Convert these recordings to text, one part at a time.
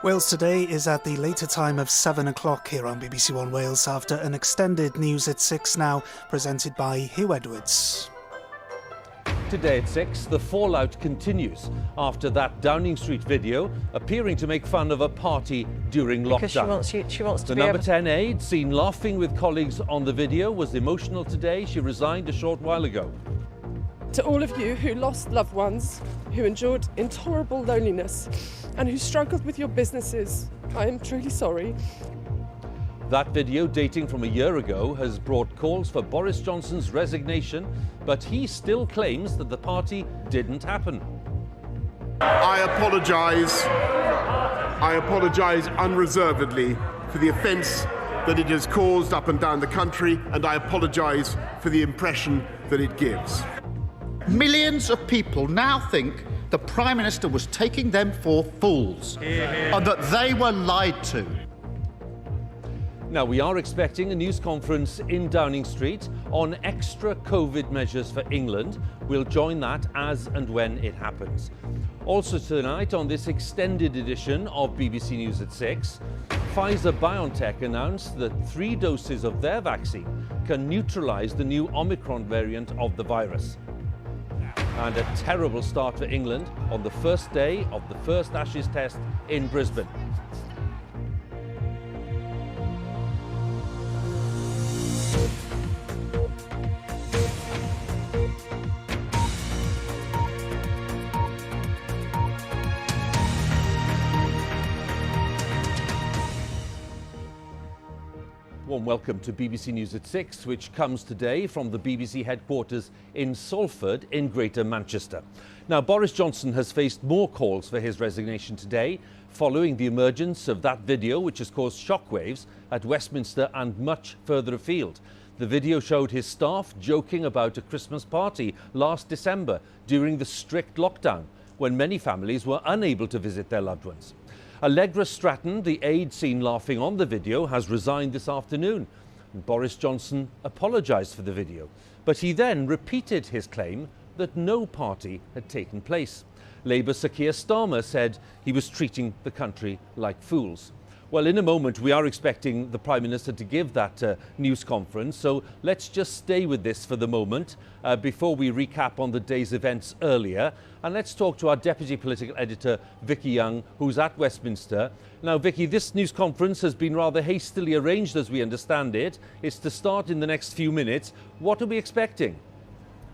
Wales Today is at the later time of 7 o'clock here on BBC One Wales after an extended news at 6 now, presented by Huw Edwards. Today at 6, the fallout continues after that Downing Street video appearing to make fun of a party during lockdown. Because she wants to the be number 10 aide, seen laughing with colleagues on the video, was emotional today. She resigned a short while ago. To all of you who lost loved ones, who endured intolerable loneliness, and who struggled with your businesses, I am truly sorry. That video, dating from a year ago, has brought calls for Boris Johnson's resignation, but he still claims that the party didn't happen. I apologise unreservedly for the offence that it has caused up and down the country, and I apologise for the impression that it gives. Millions of people now think the Prime Minister was taking them for fools, and that they were lied to. Now, we are expecting a news conference in Downing Street on extra COVID measures for England. We'll join that as and when it happens. Also tonight on this extended edition of BBC News at 6, Pfizer-BioNTech announced that 3 doses of their vaccine can neutralise the new Omicron variant of the virus. And a terrible start for England on the first day of the first Ashes test in Brisbane. Warm welcome to BBC News at 6, which comes today from the BBC headquarters in Salford in Greater Manchester. Now, Boris Johnson has faced more calls for his resignation today following the emergence of that video, which has caused shockwaves at Westminster and much further afield. The video showed his staff joking about a Christmas party last December during the strict lockdown, when many families were unable to visit their loved ones. Allegra Stratton, the aide seen laughing on the video, has resigned this afternoon. And Boris Johnson apologised for the video, but he then repeated his claim that no party had taken place. Labour Sir Keir Starmer said he was treating the country like fools. Well, in a moment, we are expecting the Prime Minister to give that news conference, so let's just stay with this for the moment before we recap on the day's events earlier. And let's talk to our Deputy Political Editor, Vicky Young, who's at Westminster. Now, Vicky, this news conference has been rather hastily arranged, as we understand it. It's to start in the next few minutes. What are we expecting?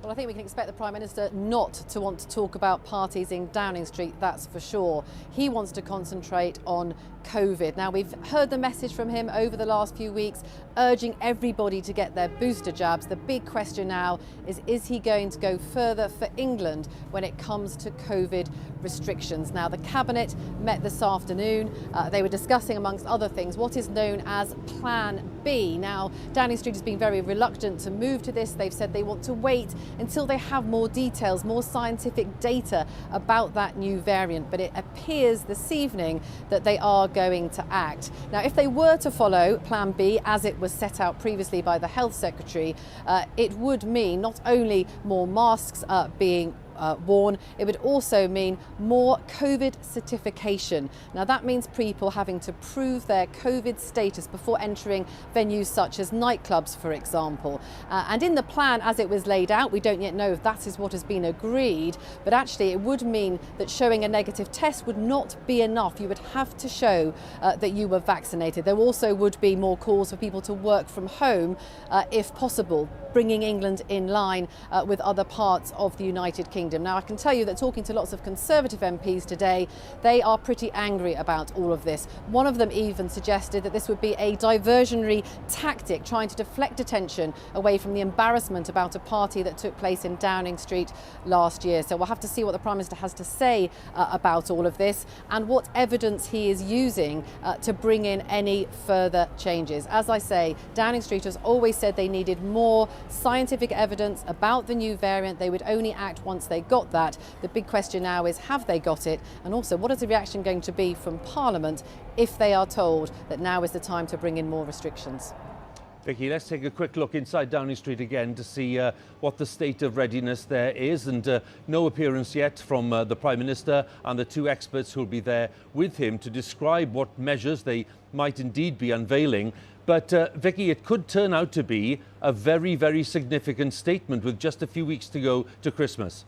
Well, I think we can expect the Prime Minister not to want to talk about parties in Downing Street, that's for sure. He wants to concentrate on COVID. Now, we've heard the message from him over the last few weeks, urging everybody to get their booster jabs. The big question now is he going to go further for England when it comes to COVID restrictions? Now, the Cabinet met this afternoon. They were discussing, amongst other things, what is known as Plan B. Now, Downing Street has been very reluctant to move to this. They've said they want to wait until they have more details, more scientific data about that new variant. But it appears this evening that they are going to act. Now, if they were to follow Plan B as it was set out previously by the Health Secretary, it would mean not only more masks being worn, it would also mean more COVID certification. Now, that means people having to prove their COVID status before entering venues such as nightclubs, for example. And in the plan as it was laid out, we don't yet know if that is what has been agreed, but actually it would mean that showing a negative test would not be enough. You would have to show that you were vaccinated. There also would be more calls for people to work from home if possible, bringing England in line with other parts of the United Kingdom. Now, I can tell you that talking to lots of Conservative MPs today, they are pretty angry about all of this. One of them even suggested that this would be a diversionary tactic, trying to deflect attention away from the embarrassment about a party that took place in Downing Street last year. So we'll have to see what the Prime Minister has to say about all of this and what evidence he is using to bring in any further changes. As I say, Downing Street has always said they needed more scientific evidence about the new variant. They would only act once they got that. The big question now is, have they got it? And also, what is the reaction going to be from Parliament if they are told that now is the time to bring in more restrictions? Vicky, let's take a quick look inside Downing Street again to see what the state of readiness there is. And no appearance yet from the Prime Minister and the two experts who'll be there with him to describe what measures they might indeed be unveiling. But Vicky, it could turn out to be a very, very significant statement with just a few weeks to go to Christmas.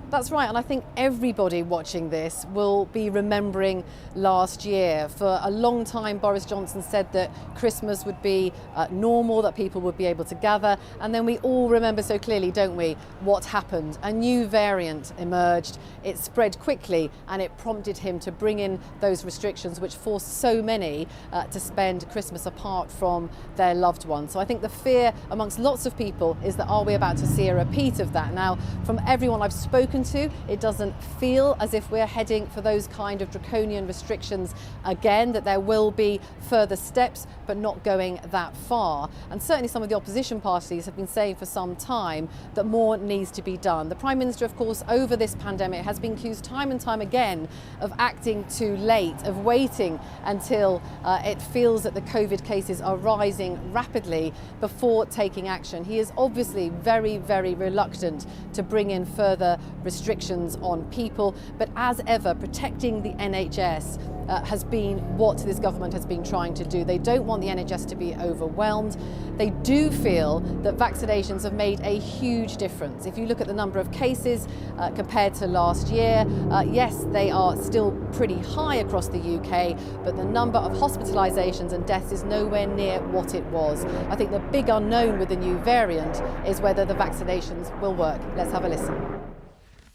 That's right, and I think everybody watching this will be remembering last year. For a long time, Boris Johnson said that Christmas would be normal, that people would be able to gather, and then we all remember so clearly, don't we, what happened. A new variant emerged, it spread quickly, and it prompted him to bring in those restrictions which forced so many to spend Christmas apart from their loved ones. So I think the fear amongst lots of people is that are we about to see a repeat of that? Now, from everyone I've spoken to, it doesn't feel as if we're heading for those kind of draconian restrictions again, that there will be further steps but not going that far. And certainly some of the opposition parties have been saying for some time that more needs to be done. The Prime Minister, of course, over this pandemic has been accused time and time again of acting too late, of waiting until it feels that the COVID cases are rising rapidly before taking action. He is obviously very, very reluctant to bring in further restrictions on people, but as ever, protecting the NHS has been what this government has been trying to do. They don't want the NHS to be overwhelmed. They do feel that vaccinations have made a huge difference. If you look at the number of cases compared to last year, yes, they are still pretty high across the UK, but the number of hospitalisations and deaths is nowhere near what it was. I think the big unknown with the new variant is whether the vaccinations will work. Let's have a listen.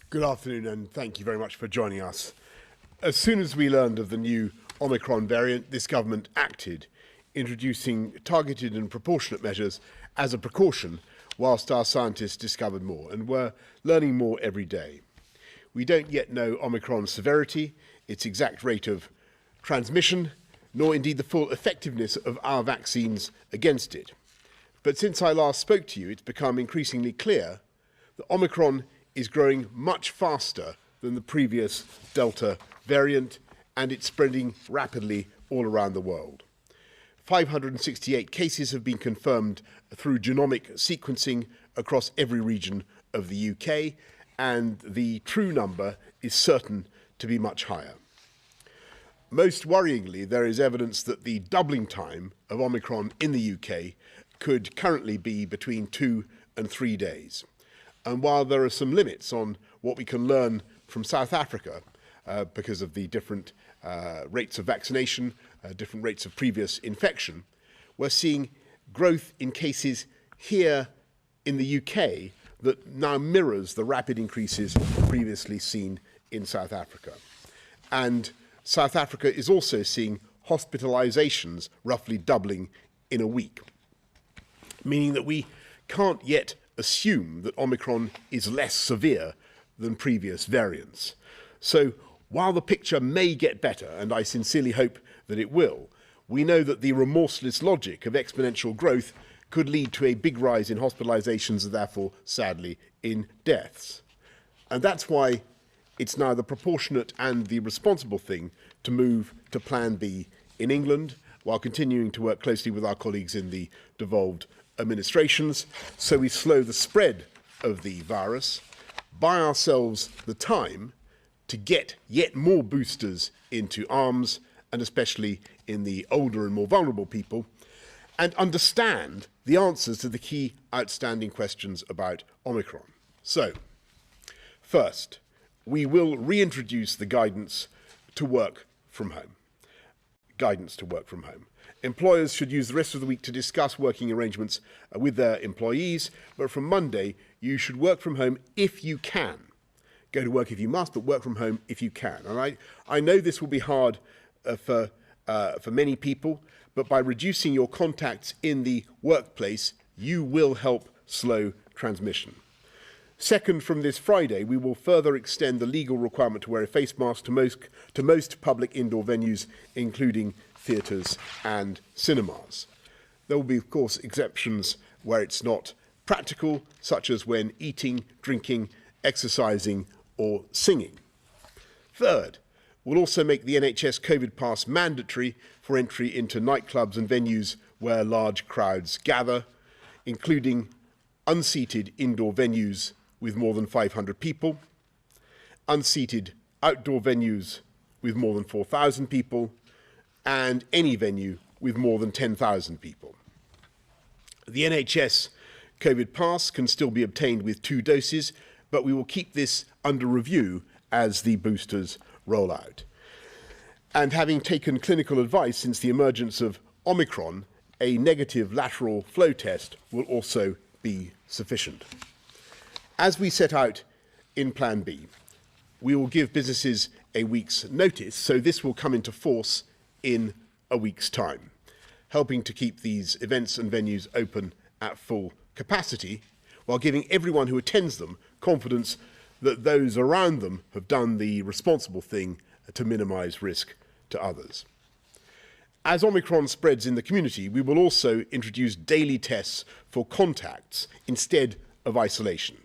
Good afternoon, and thank you very much for joining us. As soon as we learned of the new Omicron variant, this government acted, introducing targeted and proportionate measures as a precaution, whilst our scientists discovered more, and we're learning more every day. We don't yet know Omicron's severity, its exact rate of transmission, nor indeed the full effectiveness of our vaccines against it. But since I last spoke to you, it's become increasingly clear that Omicron is growing much faster than the previous Delta variant, and it's spreading rapidly all around the world. 568 cases have been confirmed through genomic sequencing across every region of the UK, and the true number is certain to be much higher. Most worryingly, there is evidence that the doubling time of Omicron in the UK could currently be between 2 and 3 days. And while there are some limits on what we can learn from South Africa, because of the different rates of vaccination, different rates of previous infection, we're seeing growth in cases here in the UK that now mirrors the rapid increases previously seen in South Africa. And South Africa is also seeing hospitalizations roughly doubling in a week, meaning that we can't yet assume that Omicron is less severe than previous variants. So while the picture may get better, and I sincerely hope that it will, we know that the remorseless logic of exponential growth could lead to a big rise in hospitalizations and therefore, sadly, in deaths. And that's why it's now the proportionate and the responsible thing to move to Plan B in England, while continuing to work closely with our colleagues in the devolved administrations, so we slow the spread of the virus, buy ourselves the time to get yet more boosters into arms, and especially in the older and more vulnerable people, and understand the answers to the key outstanding questions about Omicron. So, first, we will reintroduce the guidance to work from home. Employers should use the rest of the week to discuss working arrangements with their employees, but from Monday, you should work from home if you can. Go to work if you must, but work from home if you can. And I know this will be hard for many people, but by reducing your contacts in the workplace, you will help slow transmission. Second, from this Friday, we will further extend the legal requirement to wear a face mask to most public indoor venues, including theatres and cinemas. There will be, of course, exceptions where it's not practical, such as when eating, drinking, exercising, or singing. Third, we'll also make the NHS COVID pass mandatory for entry into nightclubs and venues where large crowds gather, including unseated indoor venues with more than 500 people, unseated outdoor venues with more than 4,000 people, and any venue with more than 10,000 people. The NHS COVID pass can still be obtained with 2 doses, but we will keep this under review as the boosters roll out. And having taken clinical advice since the emergence of Omicron, a negative lateral flow test will also be sufficient. As we set out in Plan B, we will give businesses a week's notice, so this will come into force in a week's time, helping to keep these events and venues open at full capacity, while giving everyone who attends them confidence that those around them have done the responsible thing to minimise risk to others. As Omicron spreads in the community, we will also introduce daily tests for contacts instead of isolation,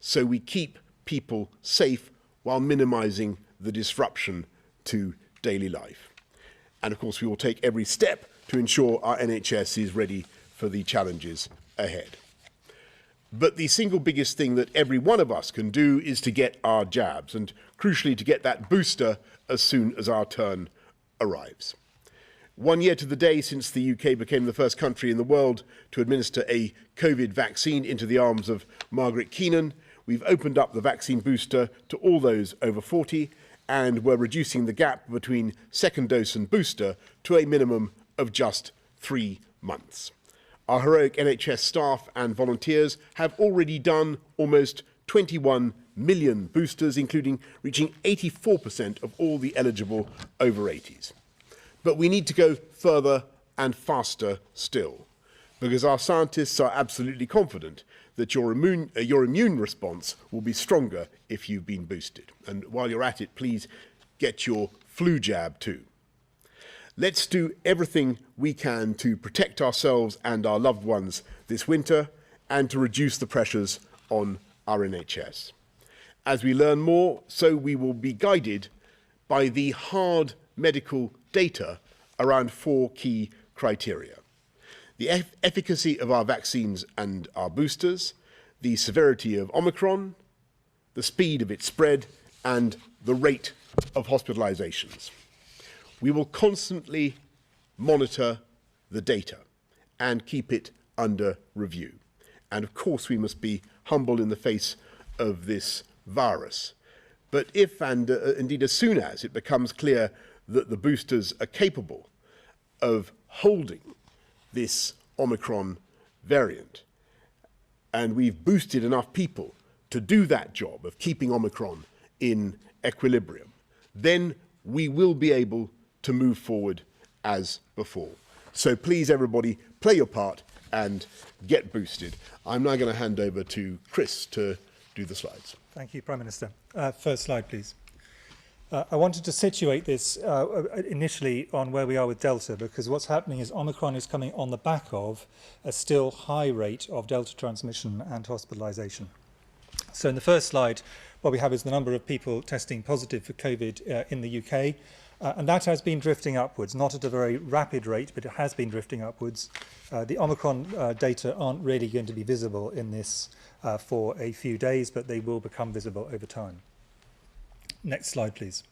so we keep people safe while minimising the disruption to daily life. And of course, we will take every step to ensure our NHS is ready for the challenges ahead. But the single biggest thing that every one of us can do is to get our jabs, and crucially to get that booster as soon as our turn arrives. 1 year to the day since the UK became the first country in the world to administer a COVID vaccine into the arms of Margaret Keenan, we've opened up the vaccine booster to all those over 40, and we're reducing the gap between second dose and booster to a minimum of just 3 months. Our heroic NHS staff and volunteers have already done almost 21 million boosters, including reaching 84% of all the eligible over 80s. But we need to go further and faster still, because our scientists are absolutely confident that your immune response will be stronger if you've been boosted. And while you're at it, please get your flu jab too. Let's do everything we can to protect ourselves and our loved ones this winter and to reduce the pressures on our NHS. As we learn more, so we will be guided by the hard medical data around 4 key criteria: the efficacy of our vaccines and our boosters, the severity of Omicron, the speed of its spread, and the rate of hospitalizations. We will constantly monitor the data and keep it under review. And of course, we must be humble in the face of this virus. But if, and indeed as soon as, it becomes clear that the boosters are capable of holding this Omicron variant, and we've boosted enough people to do that job of keeping Omicron in equilibrium, then we will be able to move forward as before. So please, everybody, play your part and get boosted. I'm now going to hand over to Chris to do the slides. Thank you, Prime Minister. First slide, please. I wanted to situate this initially on where we are with Delta, because what's happening is Omicron is coming on the back of a still high rate of Delta transmission and hospitalisation. So in the first slide, what we have is the number of people testing positive for COVID in the UK, and that has been drifting upwards, not at a very rapid rate, but it has been drifting upwards. The Omicron data aren't really going to be visible in this for a few days, but they will become visible over time. Next slide, please.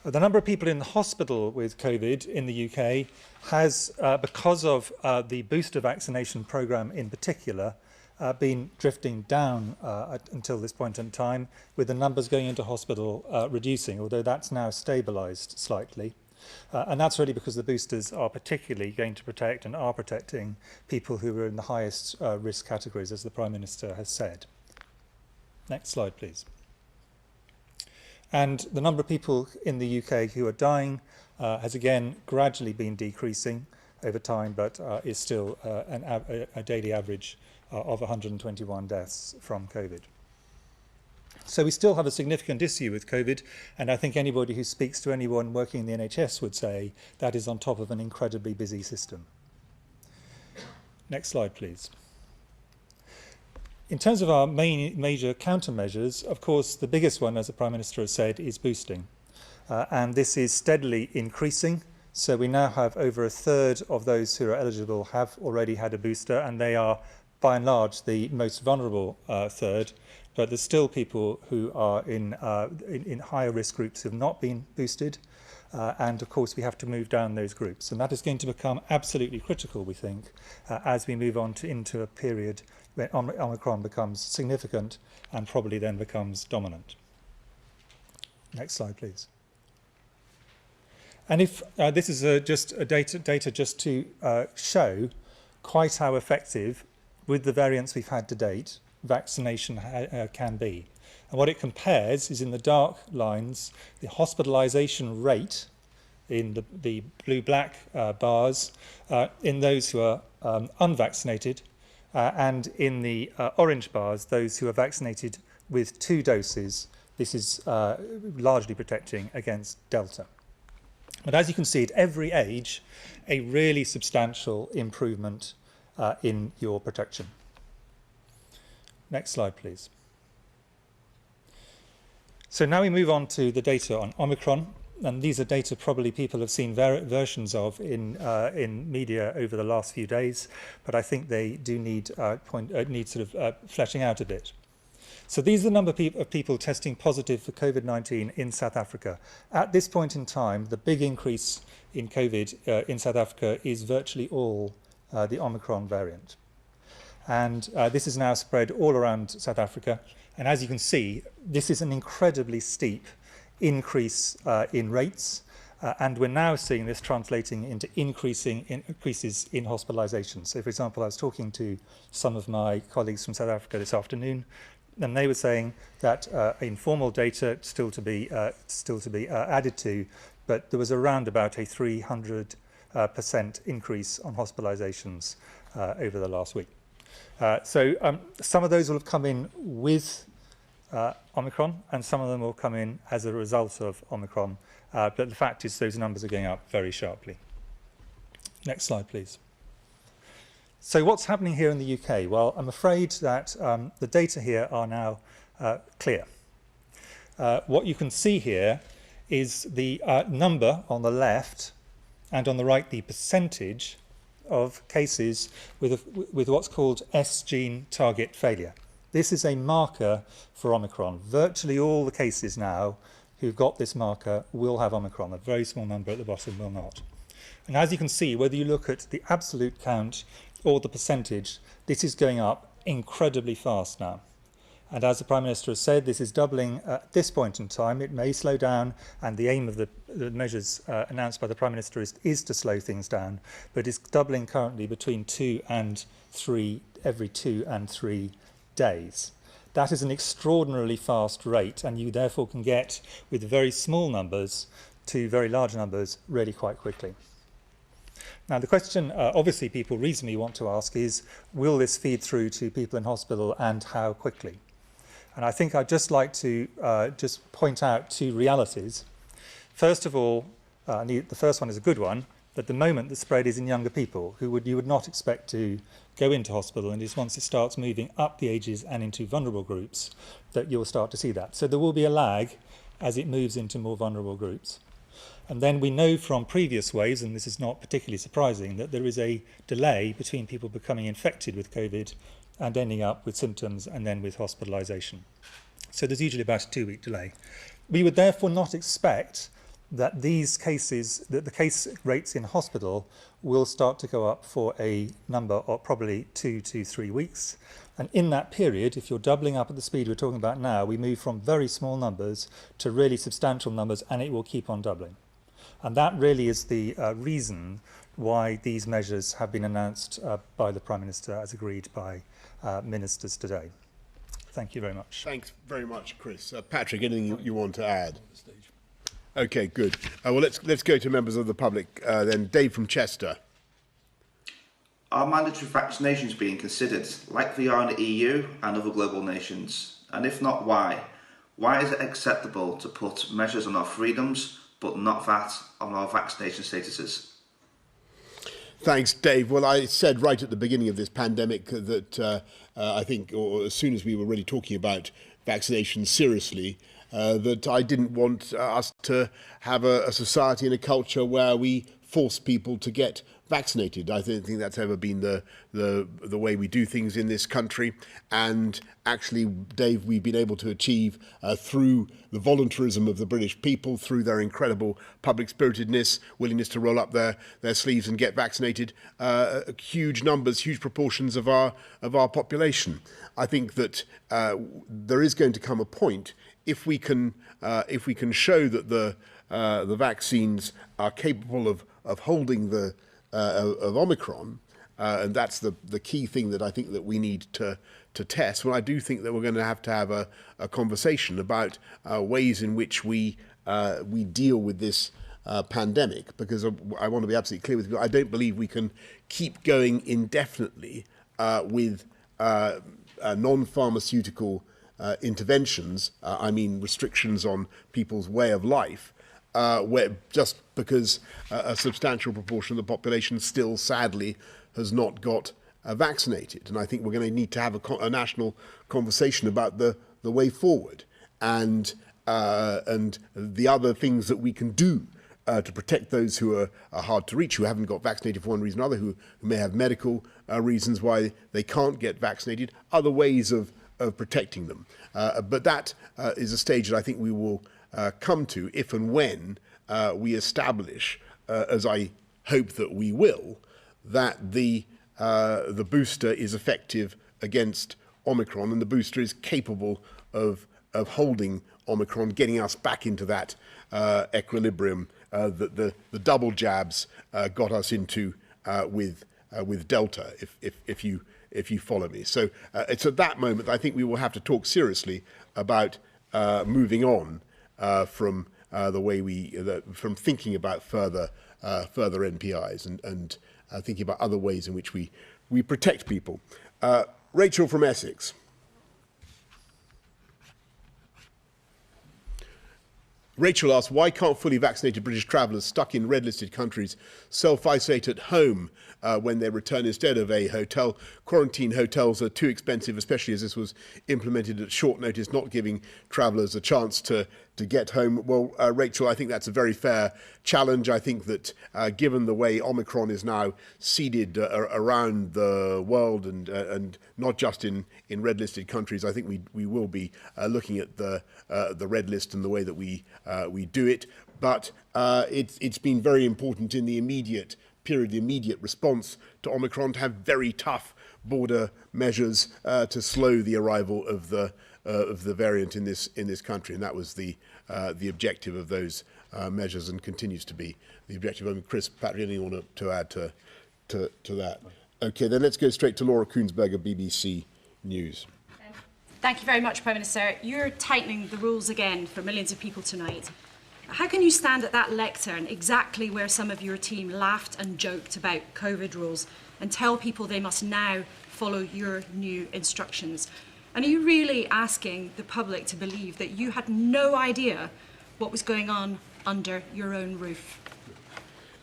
The number of people in the hospital with COVID in the UK has, because of the booster vaccination programme in particular, been drifting down until this point in time, with the numbers going into hospital reducing, although that's now stabilised slightly. And that's really because the boosters are particularly going to protect and are protecting people who are in the highest risk categories, as the Prime Minister has said. Next slide, please. And the number of people in the UK who are dying has again gradually been decreasing over time, but is still a daily average of 121 deaths from COVID. So we still have a significant issue with COVID, and I think anybody who speaks to anyone working in the NHS would say that is on top of an incredibly busy system. Next slide, please. In terms of our major countermeasures, of course, the biggest one, as the Prime Minister has said, is boosting. And this is steadily increasing. So we now have over a third of those who are eligible have already had a booster, and they are, by and large, the most vulnerable third. But there's still people who are in higher risk groups who have not been boosted. And of course, we have to move down those groups. And that is going to become absolutely critical, we think, as we move on into a period where Omicron becomes significant and probably then becomes dominant. Next slide, please. And if this is just a data just to show quite how effective, with the variants we've had to date, vaccination can be. And what it compares is, in the dark lines, the hospitalisation rate in the blue-black bars in those who are unvaccinated, and in the orange bars, those who are vaccinated with 2 doses. This is largely protecting against Delta. But as you can see, at every age, a really substantial improvement in your protection. Next slide, please. So now we move on to the data on Omicron, and these are data probably people have seen versions of in media over the last few days, but I think they do need fleshing out a bit. So these are the number of people testing positive for COVID-19 in South Africa. At this point in time, the big increase in COVID in South Africa is virtually all the Omicron variant. And this is now spread all around South Africa. And as you can see, this is an incredibly steep increase in rates. And we're now seeing this translating into increases in hospitalizations. So, for example, I was talking to some of my colleagues from South Africa this afternoon, and they were saying that informal data still to be added to, but there was around about a 300% increase on hospitalizations over the last week. So some of those will have come in with Omicron, and some of them will come in as a result of Omicron. But the fact is those numbers are going up very sharply. Next slide, please. So what's happening here in the UK? Well, I'm afraid that the data here are now clear. What you can see here is the number on the left, and on the right the percentage of cases with what's called S gene target failure. This is a marker for Omicron. Virtually all the cases now who've got this marker will have Omicron. A very small number at the bottom will not. And as you can see, whether you look at the absolute count or the percentage, this is going up incredibly fast now. And as the Prime Minister has said, this is doubling at this point in time. It may slow down, and the aim of the measures announced by the Prime Minister is to slow things down, but it's doubling currently between 2 and 3, every 2 and 3 days. That is an extraordinarily fast rate, and you therefore can get, with very small numbers to very large numbers, really quite quickly. Now, the question obviously people reasonably want to ask is, will this feed through to people in hospital, and how quickly? And I think I'd just like to just point out 2 realities. First of all, the first one is a good one. At the moment, the spread is in younger people who you would not expect to go into hospital, and it's once it starts moving up the ages and into vulnerable groups that you'll start to see that. So there will be a lag as it moves into more vulnerable groups. And then we know from previous waves, and this is not particularly surprising, that there is a delay between people becoming infected with COVID and ending up with symptoms and then with hospitalisation. So there's usually about a 2-week delay. We would therefore not expect that these cases, that the case rates in hospital will start to go up for a number of probably 2 to 3 weeks. And in that period, if you're doubling up at the speed we're talking about now, we move from very small numbers to really substantial numbers, and it will keep on doubling. And that really is the reason why these measures have been announced by the Prime Minister as agreed by ministers today. Thank you very much. Thanks very much, Chris. Patrick, anything you want to add? Okay, good. Well, let's go to members of the public then. Dave from Chester. Are mandatory vaccinations being considered, like they are in the EU and other global nations? And if not, why? Why is it acceptable to put measures on our freedoms, but not that on our vaccination statuses? Thanks, Dave. Well, I said right at the beginning of this pandemic that I think, or as soon as we were really talking about vaccination seriously, that I didn't want us to have a society and a culture where we force people to get vaccinated. I don't think that's ever been the way we do things in this country. And actually, Dave, we've been able to achieve through the voluntarism of the British people, through their incredible public spiritedness, willingness to roll up their sleeves and get vaccinated, huge numbers, huge proportions of our population. I think that there is going to come a point if we can show that the vaccines are capable of holding of Omicron, and that's the key thing that I think that we need to test. Well, I do think that we're going to have a conversation about ways in which we deal with this pandemic, because I want to be absolutely clear with you. I don't believe we can keep going indefinitely with non-pharmaceutical interventions. I mean restrictions on people's way of life. Where just because a substantial proportion of the population still, sadly, has not got vaccinated. And I think we're going to need to have a national conversation about the way forward and the other things that we can do to protect those who are hard to reach, who haven't got vaccinated for one reason or another, who may have medical reasons why they can't get vaccinated, other ways of protecting them. But that is a stage that I think we will come to if and when we establish, as I hope that we will, that the booster is effective against Omicron, and the booster is capable of holding Omicron, getting us back into that equilibrium that the double jabs got us into with Delta, if you follow me. So it's at that moment that I think we will have to talk seriously about moving on from the way from thinking about further NPIs and thinking about other ways in which we protect people. Rachel from Essex. Rachel asks, why can't fully vaccinated British travellers stuck in red-listed countries self-isolate at home when they return instead of a hotel? Quarantine hotels are too expensive, especially as this was implemented at short notice, not giving travellers a chance to get home. Well, Rachel, I think that's a very fair challenge. I think that given the way Omicron is now seeded around the world and not just in red-listed countries, I think we will be looking at the red list and the way that we do it. But it's been very important in the immediate period, the immediate response to Omicron, to have very tough border measures to slow the arrival of the variant in this country, and that was the objective of those measures, and continues to be the objective. I mean, Chris, Patrick, anything you want to add to that? Okay, then let's go straight to Laura Koonsberger, BBC News. Thank you very much, Prime Minister. You're tightening the rules again for millions of people tonight. How can you stand at that lectern, exactly where some of your team laughed and joked about COVID rules, and tell people they must now follow your new instructions? And are you really asking the public to believe that you had no idea what was going on under your own roof?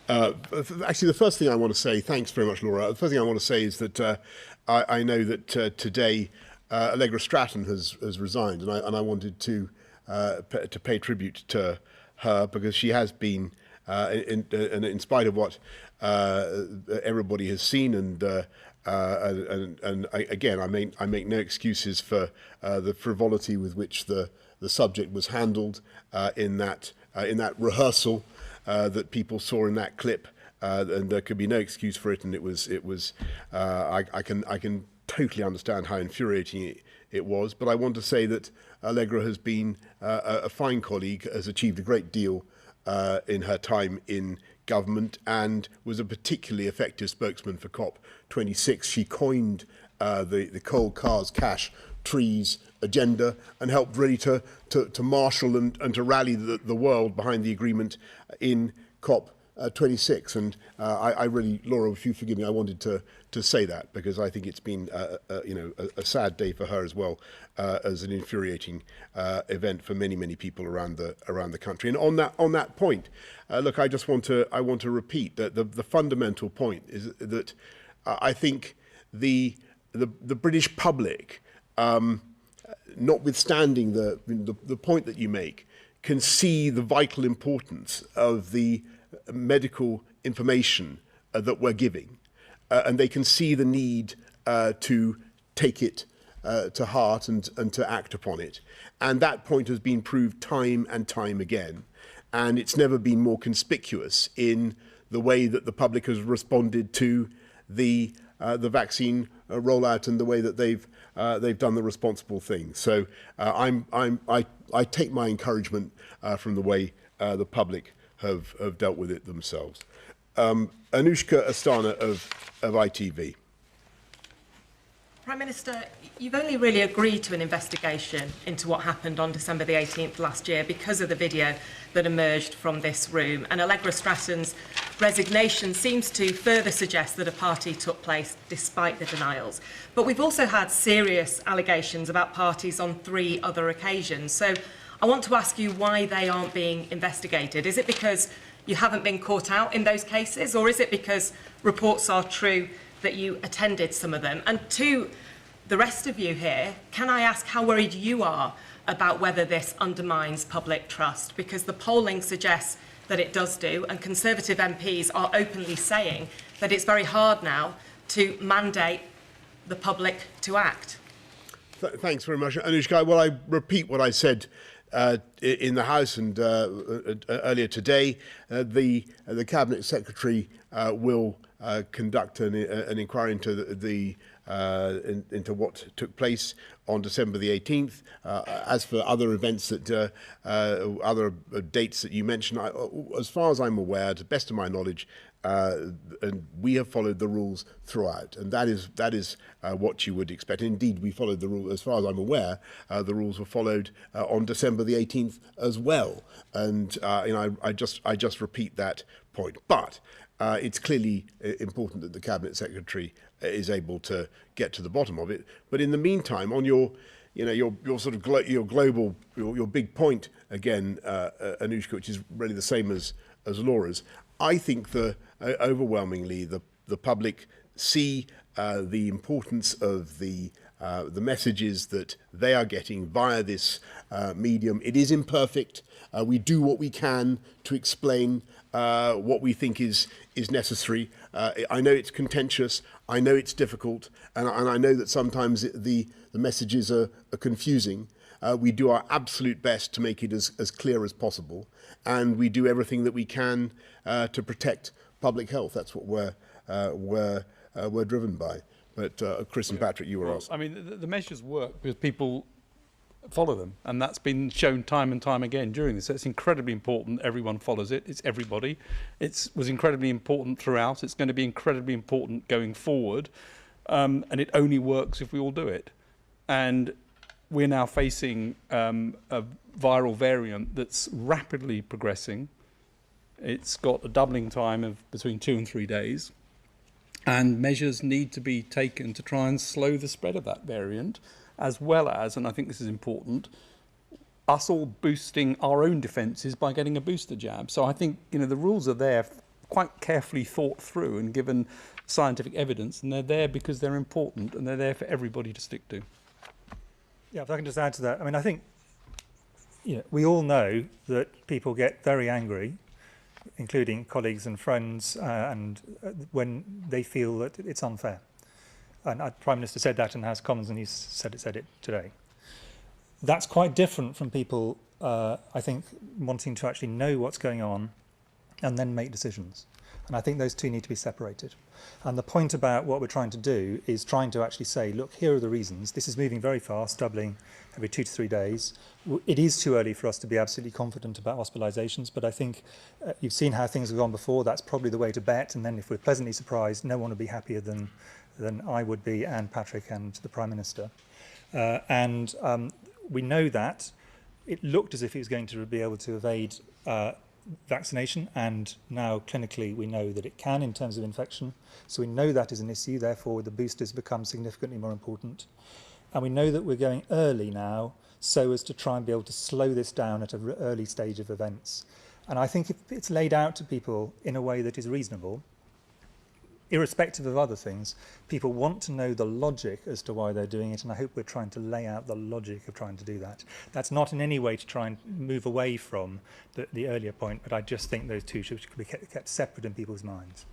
Actually, the first thing I want to say, thanks very much, Laura. The first thing I want to say is that I know that today Allegra Stratton has resigned, and I wanted to pay tribute to her, because she has been, in spite of what everybody has seen, and again, I make no excuses for the frivolity with which the subject was handled in that rehearsal that people saw in that clip, and there could be no excuse for it. And it was I can totally understand how infuriating it was. But I want to say that Allegra has been a fine colleague, has achieved a great deal in her time in government, and was a particularly effective spokesman for COP26. She coined the coal, cars, cash, trees agenda, and helped really to marshal and to rally the world behind the agreement in COP26. And I really, Laura, if you forgive me, I wanted to say that, because I think it's been a sad day for her as well, as an infuriating event for many people around the country. And on that point, look, I want to repeat that the fundamental point is that I think the British public, notwithstanding the point that you make, can see the vital importance of the medical information that we're giving, and they can see the need to take it to heart and to act upon it. And that point has been proved time and time again. And it's never been more conspicuous in the way that the public has responded to the vaccine rollout and the way that they've done the responsible thing. So I take my encouragement from the way the public have dealt with it themselves. Anushka Astana of ITV. Prime Minister, you've only really agreed to an investigation into what happened on December the 18th last year because of the video that emerged from this room. And Allegra Stratton's resignation seems to further suggest that a party took place despite the denials. But we've also had serious allegations about parties on 3 other occasions. So I want to ask you why they aren't being investigated. Is it because you haven't been caught out in those cases, or is it because reports are true that you attended some of them? And to the rest of you here, can I ask how worried you are about whether this undermines public trust? Because the polling suggests that it does do, and Conservative MPs are openly saying that it's very hard now to mandate the public to act. Thanks very much, Anushka. Well, I repeat what I said in the House and earlier today. The Cabinet Secretary will conduct an inquiry into into what took place on December the 18th. As for other events that other dates that you mentioned, as far as I'm aware, to the best of my knowledge, and we have followed the rules throughout, and that is what you would expect. Indeed, we followed the rules. As far as I'm aware, the rules were followed on December the 18th as well. And I just repeat that point. But it's clearly important that the Cabinet Secretary is able to get to the bottom of it. But in the meantime, on your sort of your global, your big point again, Anushka, which is really the same as Laura's, I think overwhelmingly the public see the importance of the messages that they are getting via this medium. It is imperfect. We do what we can to explain what we think is necessary. I know it's contentious. I know it's difficult, and I know that sometimes the messages are confusing. We do our absolute best to make it as clear as possible, and we do everything that we can to protect public health. That's what we're driven by. But Chris and Patrick, you were asked. I mean, the measures work because people follow them, and that's been shown time and time again during this. So it's incredibly important everyone follows it. It's everybody. It was incredibly important throughout. It's going to be incredibly important going forward, and it only works if we all do it. And we're now facing a viral variant that's rapidly progressing. It's got a doubling time of between 2 and 3 days. And measures need to be taken to try and slow the spread of that variant, as well as, and I think this is important, us all boosting our own defences by getting a booster jab. So I think the rules are there, quite carefully thought through and given scientific evidence, and they're there because they're important and they're there for everybody to stick to. Yeah, if I can just add to that, I mean, I think we all know that people get very angry, including colleagues and friends, and when they feel that it's unfair. And the Prime Minister said that in the House of Commons, and he's said it today. That's quite different from people, I think, wanting to actually know what's going on and then make decisions. And I think those two need to be separated. And the point about what we're trying to do is trying to actually say, look, here are the reasons. This is moving very fast, doubling every 2 to 3 days. It is too early for us to be absolutely confident about hospitalisations, but I think you've seen how things have gone before. That's probably the way to bet. And then if we're pleasantly surprised, no one will be happier than I would be, and Patrick and the Prime Minister. We know that it looked as if it was going to be able to evade vaccination, and now clinically we know that it can in terms of infection. So we know that is an issue, therefore the boosters become significantly more important. And we know that we're going early now so as to try and be able to slow this down at an early stage of events. And I think if it's laid out to people in a way that is reasonable, irrespective of other things, people want to know the logic as to why they're doing it, and I hope we're trying to lay out the logic of trying to do that. That's not in any way to try and move away from the earlier point, but I just think those two should be kept separate in people's minds.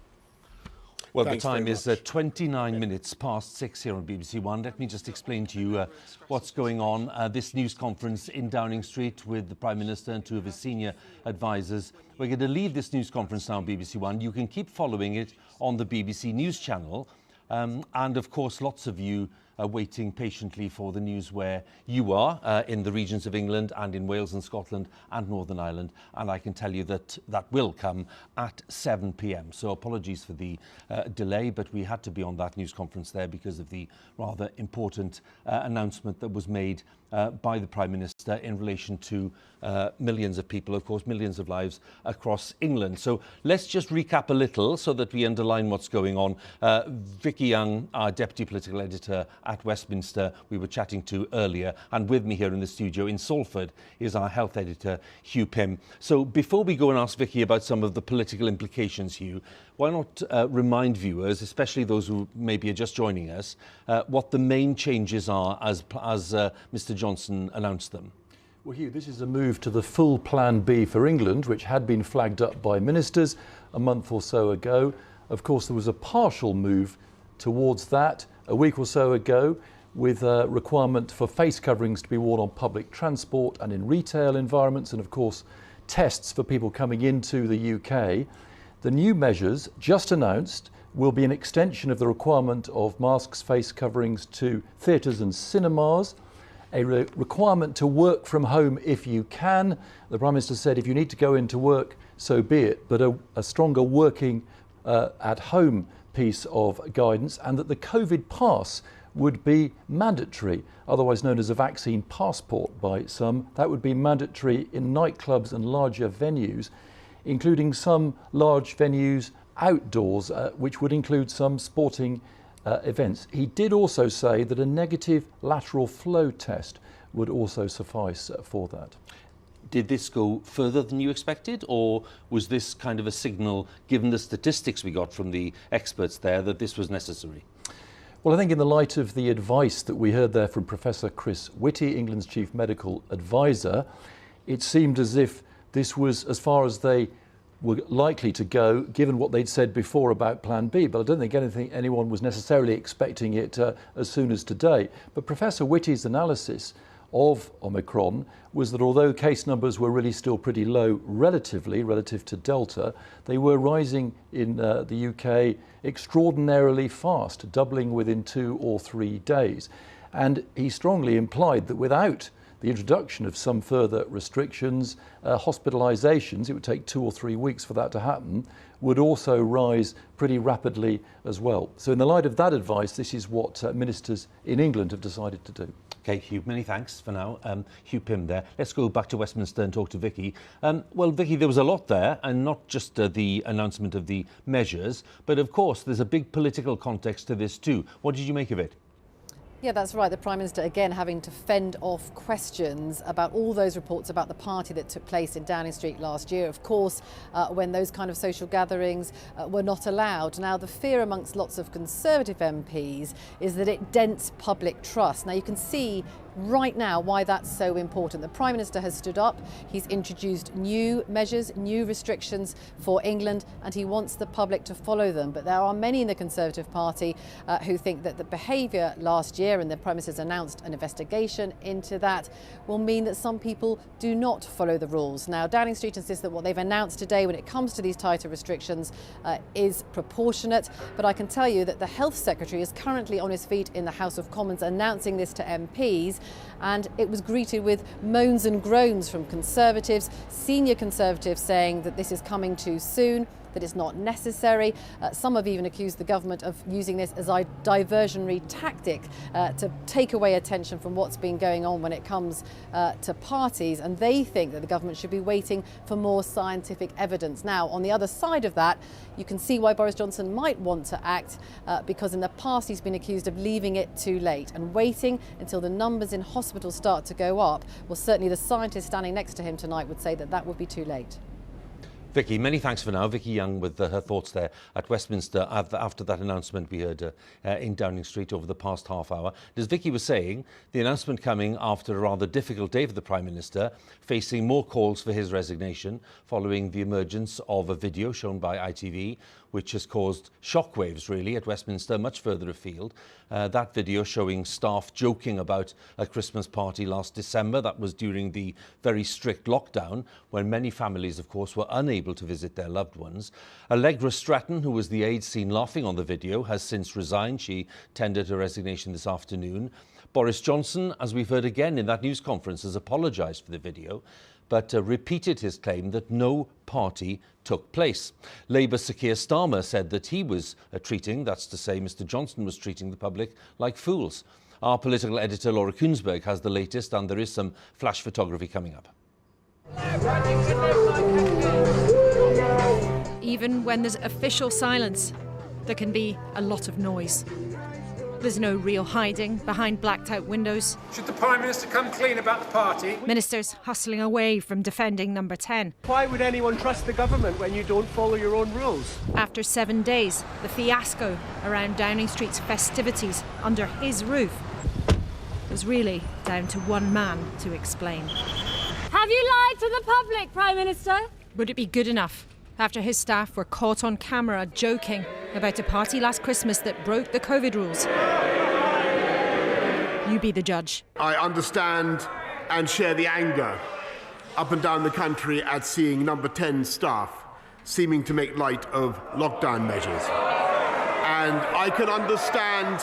Well, Thanks the time very is much. 29 minutes past 6 here on BBC One. Let me just explain to you what's going on. This news conference in Downing Street with the Prime Minister and two of his senior advisors. We're going to leave this news conference now on BBC One. You can keep following it on the BBC News channel. And of course, lots of you are waiting patiently for the news where you are in the regions of England and in Wales and Scotland and Northern Ireland. And I can tell you that that will come at 7 p.m. So apologies for the delay, but we had to be on that news conference there because of the rather important announcement that was made by the Prime Minister in relation to millions of people, of course, millions of lives across England. So let's just recap a little so that we underline what's going on. Vicky Young, our Deputy Political Editor at Westminster, we were chatting to earlier, and with me here in the studio in Salford is our Health Editor, Huw Pym. So before we go and ask Vicky about some of the political implications, Huw, why not remind viewers, especially those who maybe are just joining us, what the main changes are as Mr Johnson announced them? Well, Huw, this is a move to the full Plan B for England, which had been flagged up by ministers a month or so ago. Of course, there was a partial move towards that a week or so ago, with a requirement for face coverings to be worn on public transport and in retail environments, and of course, tests for people coming into the UK. The new measures, just announced, will be an extension of the requirement of masks, face coverings to theatres and cinemas, a requirement to work from home if you can. The Prime Minister said if you need to go into work, so be it, but a stronger working at home piece of guidance, and that the COVID pass would be mandatory, otherwise known as a vaccine passport by some. That would be mandatory in nightclubs and larger venues, including some large venues outdoors, which would include some sporting events. He did also say that a negative lateral flow test would also suffice for that. Did this go further than you expected, or was this kind of a signal, given the statistics we got from the experts there, that this was necessary? Well, I think in the light of the advice that we heard there from Professor Chris Whitty, England's Chief Medical Advisor, it seemed as if this was as far as they were likely to go, given what they'd said before about Plan B. But I don't think anyone was necessarily expecting it as soon as today. But Professor Whitty's analysis of Omicron was that although case numbers were really still pretty low relative to Delta, they were rising in the UK extraordinarily fast, doubling within 2 or 3 days. And he strongly implied that without the introduction of some further restrictions, hospitalisations, it would take 2 or 3 weeks for that to happen, would also rise pretty rapidly as well. So in the light of that advice, this is what ministers in England have decided to do. Okay, Huw, many thanks for now. Huw Pym there. Let's go back to Westminster and talk to Vicky. Well, Vicky, there was a lot there, and not just the announcement of the measures, but of course there's a big political context to this too. What did you make of it? Yeah, that's right. The Prime Minister, again, having to fend off questions about all those reports about the party that took place in Downing Street last year, of course, when those kind of social gatherings were not allowed. Now, the fear amongst lots of Conservative MPs is that it dents public trust. Now, you can see right now why that's so important. The Prime Minister has stood up, he's introduced new measures, new restrictions for England, and he wants the public to follow them. But there are many in the Conservative Party who think that the behaviour last year, and the Prime Minister's announced an investigation into that, will mean that some people do not follow the rules. Now, Downing Street insists that what they've announced today when it comes to these tighter restrictions is proportionate, but I can tell you that the Health Secretary is currently on his feet in the House of Commons announcing this to MPs, and it was greeted with moans and groans from Conservatives, senior Conservatives saying that this is coming too soon, that it's not necessary. Some have even accused the government of using this as a diversionary tactic to take away attention from what's been going on when it comes to parties, and they think that the government should be waiting for more scientific evidence. Now, on the other side of that, you can see why Boris Johnson might want to act, because in the past he's been accused of leaving it too late and waiting until the numbers in hospitals start to go up. Well, certainly the scientists standing next to him tonight would say that that would be too late. Vicky, many thanks for now. Vicky Young with her thoughts there at Westminster after that announcement we heard in Downing Street over the past half hour. As Vicky was saying, the announcement coming after a rather difficult day for the Prime Minister, facing more calls for his resignation following the emergence of a video shown by ITV, which has caused shockwaves, really, at Westminster, much further afield. That video showing staff joking about a Christmas party last December. That was during the very strict lockdown, when many families, of course, were unable to visit their loved ones. Allegra Stratton, who was the aide seen laughing on the video, has since resigned. She tendered her resignation this afternoon. Boris Johnson, as we've heard again in that news conference, has apologised for the video, but repeated his claim that no party took place. Labour Sir Keir Starmer said that he was treating, that's to say Mr Johnson was treating the public like fools. Our political editor Laura Kuensberg has the latest, and there is some flash photography coming up. Even when there's official silence, there can be a lot of noise. There's no real hiding behind blacked out windows. Should the Prime Minister come clean about the party? Ministers hustling away from defending number 10. Why would anyone trust the government when you don't follow your own rules? After 7 days, the fiasco around Downing Street's festivities under his roof was really down to one man to explain. Have you lied to the public, Prime Minister? Would it be good enough after his staff were caught on camera joking about a party last Christmas that broke the COVID rules? You be the judge. I understand and share the anger up and down the country at seeing number 10 staff seeming to make light of lockdown measures. And I can understand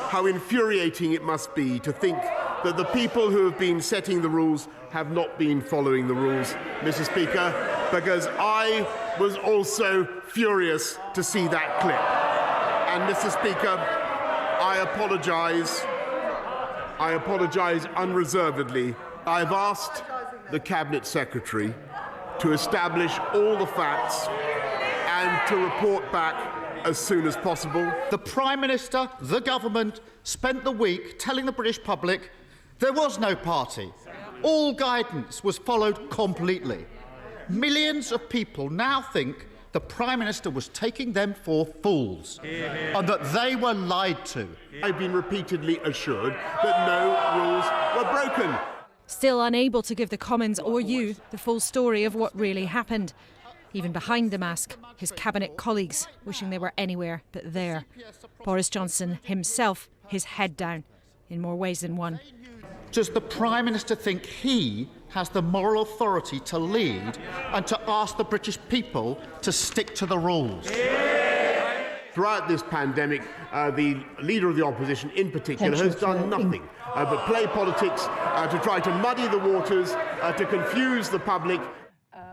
how infuriating it must be to think that the people who have been setting the rules have not been following the rules, Mr. Speaker, because I was also furious to see that clip. And Mr. Speaker, I apologise unreservedly. I've asked the Cabinet Secretary to establish all the facts and to report back as soon as possible. The Prime Minister, the government, spent the week telling the British public there was no party. All guidance was followed completely. Millions of people now think the Prime Minister was taking them for fools and that they were lied to. I've been repeatedly assured that no rules were broken. Still unable to give the Commons or you the full story of what really happened. Even behind the mask, his cabinet colleagues wishing they were anywhere but there. Boris Johnson himself, his head down, in more ways than one. Does the Prime Minister think he has the moral authority to lead and to ask the British people to stick to the rules? Throughout this pandemic, the Leader of the Opposition in particular has done nothing but play politics to try to muddy the waters, to confuse the public.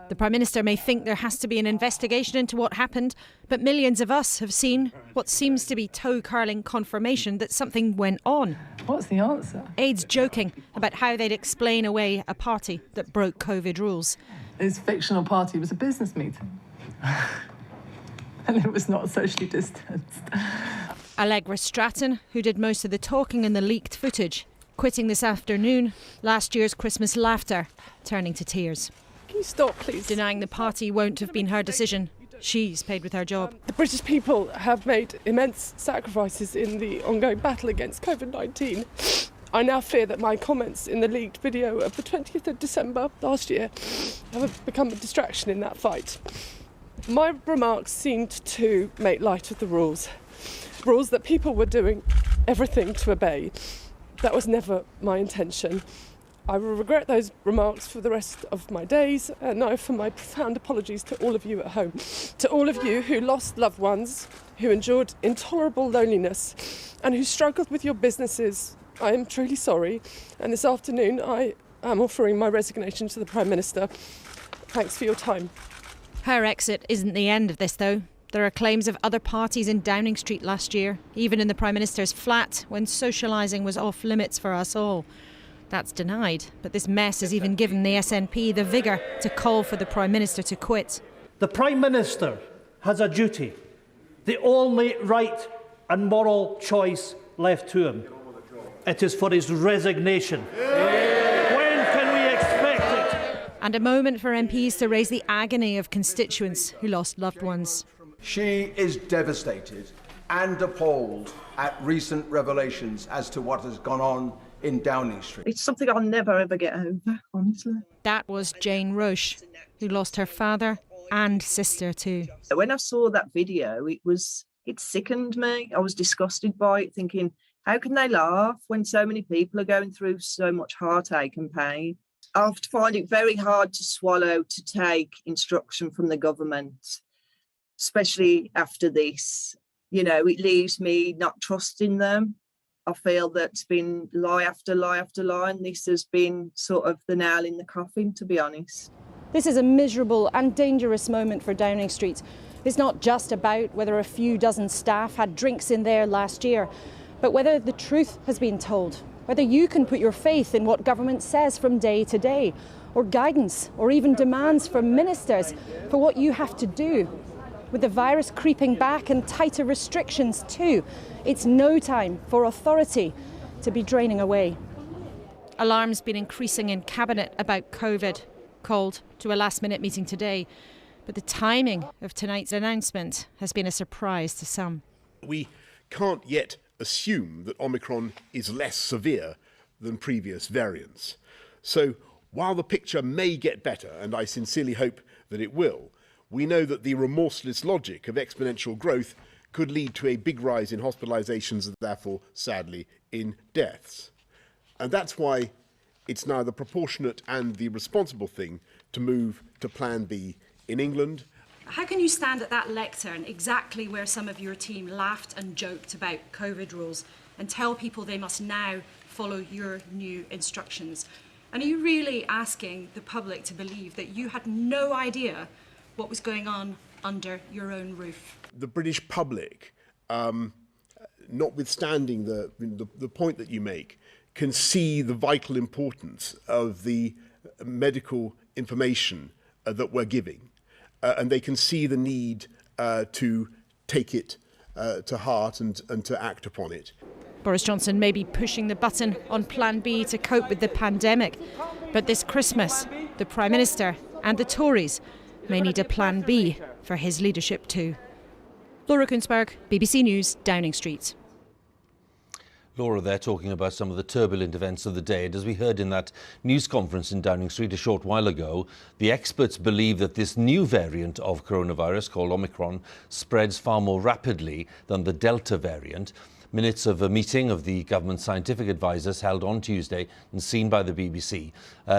The Prime Minister may think there has to be an investigation into what happened, but millions of us have seen what seems to be toe-curling confirmation that something went on. What's the answer? Aides joking about how they'd explain away a party that broke COVID rules. This fictional party was a business meeting. And it was not socially distanced. Allegra Stratton, who did most of the talking in the leaked footage, quitting this afternoon, last year's Christmas laughter, turning to tears. Can you stop, please? Denying the party won't have been her decision. She's paid with her job. The British people have made immense sacrifices in the ongoing battle against COVID-19. I now fear that my comments in the leaked video of the 20th of December last year have become a distraction in that fight. My remarks seemed to make light of the rules that people were doing everything to obey. That was never my intention. I will regret those remarks for the rest of my days, and now for my profound apologies to all of you at home. To all of you who lost loved ones, who endured intolerable loneliness, and who struggled with your businesses, I am truly sorry. And this afternoon I am offering my resignation to the Prime Minister. Thanks for your time. Her exit isn't the end of this, though. There are claims of other parties in Downing Street last year, even in the Prime Minister's flat, when socialising was off limits for us all. That's denied, but this mess has even given the SNP the vigour to call for the Prime Minister to quit. The Prime Minister has a duty, the only right and moral choice left to him. It is for his resignation. When can we expect it? And a moment for MPs to raise the agony of constituents who lost loved ones. She is devastated and appalled at recent revelations as to what has gone on in Downing Street. It's something I'll never ever get over, honestly. That was Jane Roche, who lost her father and sister too. When I saw that video, it sickened me. I was disgusted by it, thinking, how can they laugh when so many people are going through so much heartache and pain? I find it very hard to swallow to take instruction from the government, especially after this. You know, it leaves me not trusting them. I feel that it's been lie after lie after lie, and this has been sort of the nail in the coffin, to be honest. This is a miserable and dangerous moment for Downing Street. It's not just about whether a few dozen staff had drinks in there last year, but whether the truth has been told, whether you can put your faith in what government says from day to day, or guidance, or even demands from ministers for what you have to do. With the virus creeping back and tighter restrictions too, it's no time for authority to be draining away. Alarm's been increasing in Cabinet about COVID, called to a last-minute meeting today. But the timing of tonight's announcement has been a surprise to some. We can't yet assume that Omicron is less severe than previous variants. So while the picture may get better, and I sincerely hope that it will, we know that the remorseless logic of exponential growth could lead to a big rise in hospitalisations and therefore, sadly, in deaths. And that's why it's now the proportionate and the responsible thing to move to Plan B in England. How can you stand at that lectern exactly where some of your team laughed and joked about COVID rules and tell people they must now follow your new instructions? And are you really asking the public to believe that you had no idea what was going on under your own roof? The British public, notwithstanding the point that you make, can see the vital importance of the medical information that we're giving. And they can see the need to take it to heart and to act upon it. Boris Johnson may be pushing the button on Plan B to cope with the pandemic. But this Christmas, the Prime Minister and the Tories may need a Plan B for his leadership too. Laura Kunzberg, BBC News, Downing Street. Laura there talking about some of the turbulent events of the day. And as we heard in that news conference in Downing Street a short while ago, the experts believe that this new variant of coronavirus called Omicron spreads far more rapidly than the Delta variant. Minutes of a meeting of the government scientific advisors held on Tuesday and seen by the BBC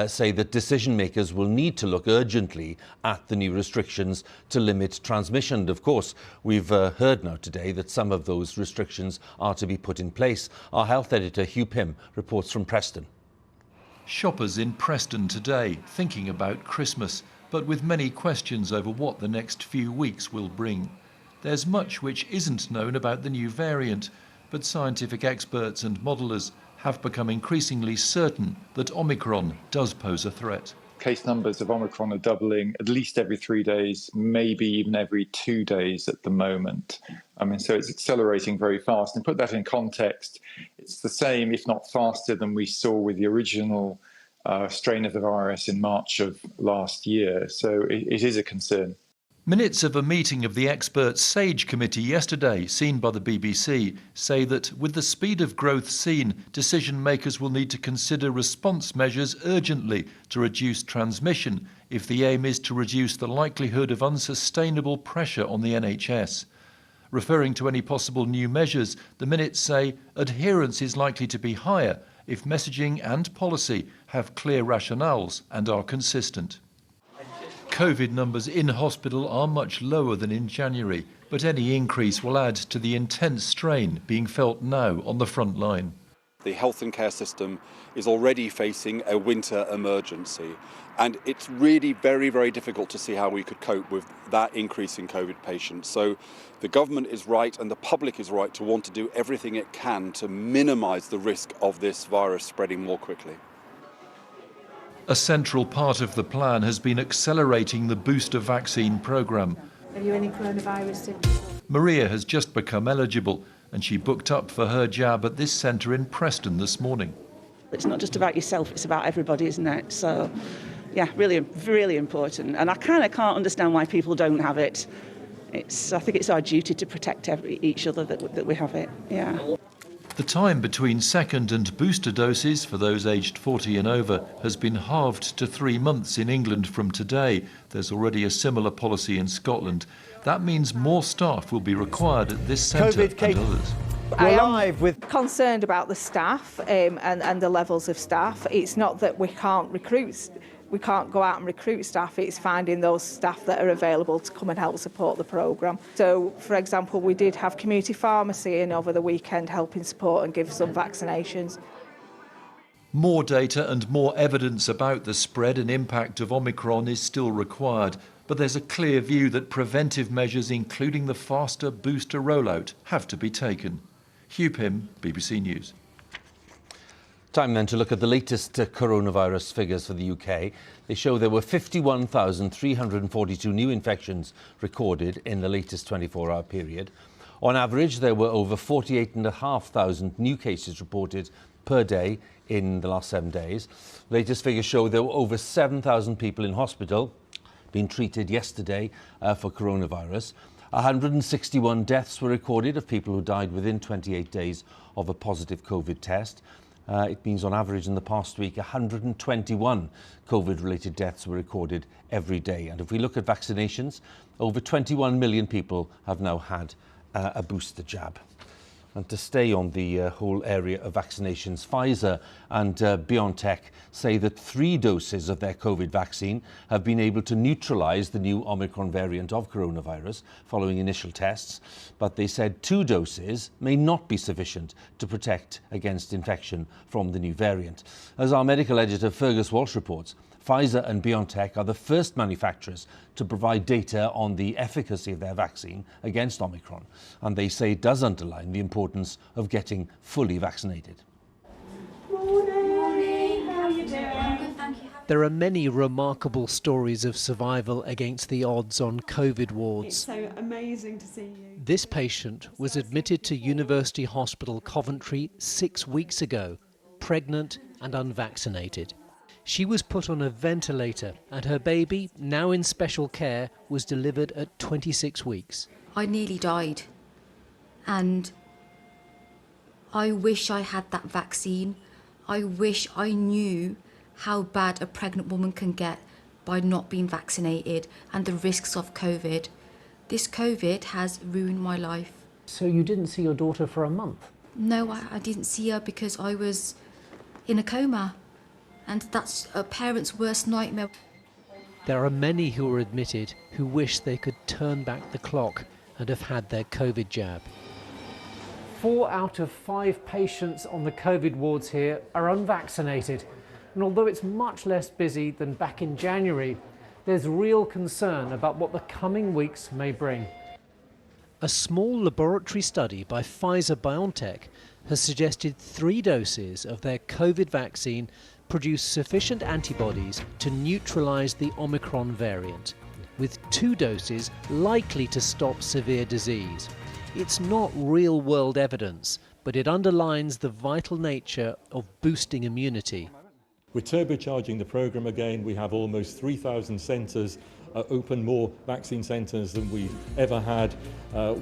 say that decision makers will need to look urgently at the new restrictions to limit transmission. And of course, we've heard now today that some of those restrictions are to be put in place. Our health editor Huw Pym reports from Preston. Shoppers in Preston today thinking about Christmas, but with many questions over what the next few weeks will bring. There's much which isn't known about the new variant, but scientific experts and modellers have become increasingly certain that Omicron does pose a threat. Case numbers of Omicron are doubling at least every 3 days, maybe even every 2 days at the moment. So it's accelerating very fast. And to put that in context, it's the same, if not faster, than we saw with the original strain of the virus in March of last year. So it is a concern. Minutes of a meeting of the expert SAGE committee yesterday, seen by the BBC, say that with the speed of growth seen, decision makers will need to consider response measures urgently to reduce transmission if the aim is to reduce the likelihood of unsustainable pressure on the NHS. Referring to any possible new measures, the minutes say adherence is likely to be higher if messaging and policy have clear rationales and are consistent. COVID numbers in hospital are much lower than in January, but any increase will add to the intense strain being felt now on the front line. The health and care system is already facing a winter emergency, and it's really very, very difficult to see how we could cope with that increase in COVID patients. So the government is right and the public is right to want to do everything it can to minimise the risk of this virus spreading more quickly. A central part of the plan has been accelerating the booster vaccine programme. Have you any coronavirus symptoms? Maria has just become eligible and she booked up for her jab at this centre in Preston this morning. It's not just about yourself, it's about everybody, isn't it? So Yeah, really, really important. And I kind of can't understand why people don't have it. I think it's our duty to protect each other that we have it. Yeah. The time between second and booster doses for those aged 40 and over has been halved to 3 months in England from today. There's already a similar policy in Scotland. That means more staff will be required at this centre and others. I am concerned about the staff and the levels of staff. It's not that we can't go out and recruit staff, it's finding those staff that are available to come and help support the programme. So, for example, we did have community pharmacy in over the weekend helping support and give some vaccinations. More data and more evidence about the spread and impact of Omicron is still required, but there's a clear view that preventive measures, including the faster booster rollout, have to be taken. Huw Pym, BBC News. Time then to look at the latest coronavirus figures for the UK. They show there were 51,342 new infections recorded in the latest 24-hour period. On average, there were over 48,500 new cases reported per day in the last 7 days. Latest figures show there were over 7,000 people in hospital being treated yesterday for coronavirus. 161 deaths were recorded of people who died within 28 days of a positive COVID test. It means on average in the past week, 121 COVID-related deaths were recorded every day. And if we look at vaccinations, over 21 million people have now had a booster jab. And to stay on the whole area of vaccinations, Pfizer and BioNTech say that 3 doses of their COVID vaccine have been able to neutralise the new Omicron variant of coronavirus following initial tests. But they said 2 doses may not be sufficient to protect against infection from the new variant. As our medical editor Fergus Walsh reports, Pfizer and BioNTech are the first manufacturers to provide data on the efficacy of their vaccine against Omicron, and they say it does underline the importance of getting fully vaccinated. Morning. How are you doing? There are many remarkable stories of survival against the odds on COVID wards. It's so amazing to see you. This patient was admitted to University Hospital Coventry 6 weeks ago, pregnant and unvaccinated. She was put on a ventilator and her baby, now in special care, was delivered at 26 weeks. I nearly died and I wish I had that vaccine. I wish I knew how bad a pregnant woman can get by not being vaccinated and the risks of COVID. This COVID has ruined my life. So you didn't see your daughter for a month? No, I didn't see her because I was in a coma. And that's a parent's worst nightmare. There are many who are admitted who wish they could turn back the clock and have had their COVID jab. 4 out of 5 patients on the COVID wards here are unvaccinated. And although it's much less busy than back in January, there's real concern about what the coming weeks may bring. A small laboratory study by Pfizer-BioNTech has suggested 3 doses of their COVID vaccine produce sufficient antibodies to neutralise the Omicron variant, with 2 doses likely to stop severe disease. It's not real-world evidence, but it underlines the vital nature of boosting immunity. We're turbocharging the programme again. We have almost 3,000 centres open, more vaccine centres than we've ever had.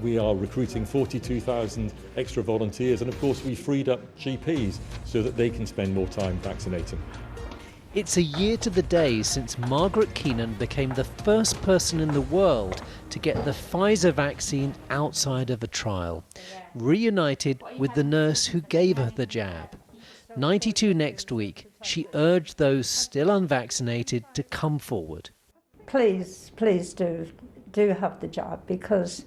We are recruiting 42,000 extra volunteers, and of course we freed up GPs so that they can spend more time vaccinating. It's a year to the day since Margaret Keenan became the first person in the world to get the Pfizer vaccine outside of a trial, reunited with the nurse who gave her the jab. 92 next week, she urged those still unvaccinated to come forward. Please do have the jab, because